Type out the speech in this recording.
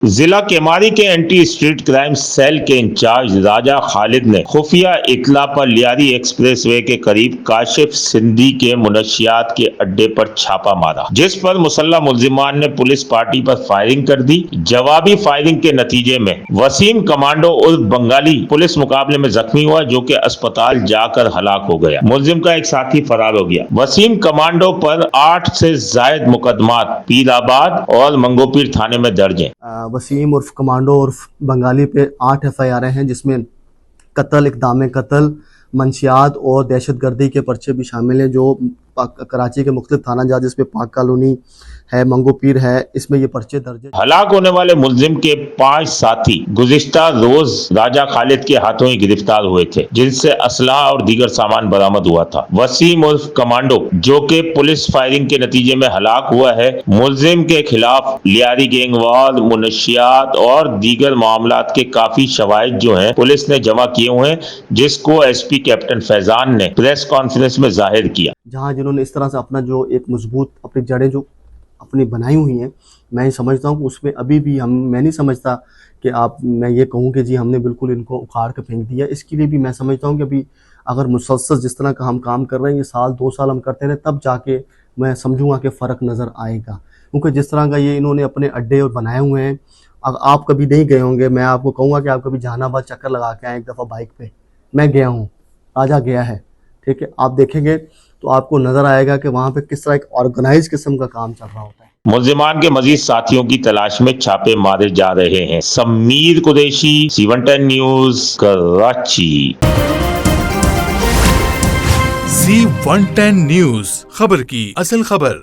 ضلع کیماری کے anti street crime cell کے انچارج راجہ خالد نے خفیہ اطلاع پر لیاری ایکسپریس وے کے قریب کاشف سندھی کے منشیات کے اڈے پر چھاپا مارا، جس پر مسلح ملزمان نے پولیس پارٹی پر فائرنگ کر دی۔ جوابی فائرنگ کے نتیجے میں وسیم کمانڈو عرف بنگالی پولیس مقابلے میں زخمی ہوا، جو کہ اسپتال جا کر ہلاک ہو گیا۔ ملزم کا ایک ساتھی فرار ہو گیا۔ وسیم کمانڈو پر 8 سے زائد مقدمات پیر آباد اور منگو پیر تھانے میں درج ہیں۔ وسیم عرف کمانڈو عرف بنگالی پہ 8 FIR ہیں، جس میں قتل، اقدام قتل، منشیات اور دہشت گردی کے پرچے بھی شامل ہیں، جو کراچی کے مختلف تھانہ جات جس میں پاک کالونی ہے، منگو پیر ہے، اس میں یہ پرچے درج ہیں۔ ہلاک ہونے والے ملزم کے 5 ساتھی گزشتہ روز راجہ خالد کے ہاتھوں ہی گرفتار ہوئے تھے، جن سے اسلحہ اور دیگر سامان برآمد ہوا تھا۔ وسیم عرف کمانڈو، جو کہ پولیس فائرنگ کے نتیجے میں ہلاک ہوا ہے، ملزم کے خلاف لیاری گینگ وار، منشیات اور دیگر معاملات کے کافی شواہد جو ہیں پولیس نے جمع کیے ہوئے ہیں، جس کو SP کیپٹن فیضان نے پریس کانفرنس میں ظاہر کیا۔ جہاں جنہوں نے اس طرح سے اپنا جو ایک مضبوط اپنی جڑیں جو اپنی بنائی ہوئی ہیں، میں سمجھتا ہوں کہ اس میں ابھی بھی میں نہیں سمجھتا کہ میں یہ کہوں کہ جی ہم نے بالکل ان کو اکھاڑ کے پھینک دیا۔ اس کے لیے بھی میں سمجھتا ہوں کہ ابھی اگر مسلسل جس طرح کا ہم کام کر رہے ہیں، یہ 2 سال ہم کرتے رہے، تب جا کے میں سمجھوں گا کہ فرق نظر آئے گا، کیونکہ جس طرح کا یہ انہوں نے اپنے اڈے اور بنائے ہوئے ہیں۔ اگر آپ کبھی نہیں گئے ہوں گے، میں آپ کو کہوں گا کہ آپ کبھی جہان آباد چکر لگا کے آئیں ایک دفعہ بائک پہ، میں گیا ہوں، راجہ گیا ہے، ٹھیک ہے، آپ دیکھیں گے تو آپ کو نظر آئے گا کہ وہاں پہ کس طرح ایک آرگنائز قسم کا کام چل رہا ہوتا ہے۔ ملزمان کے مزید ساتھیوں کی تلاش میں چھاپے مارے جا رہے ہیں۔ Sameer Qureshi, C110 news, Karachi. C110 news, خبر کی اصل خبر۔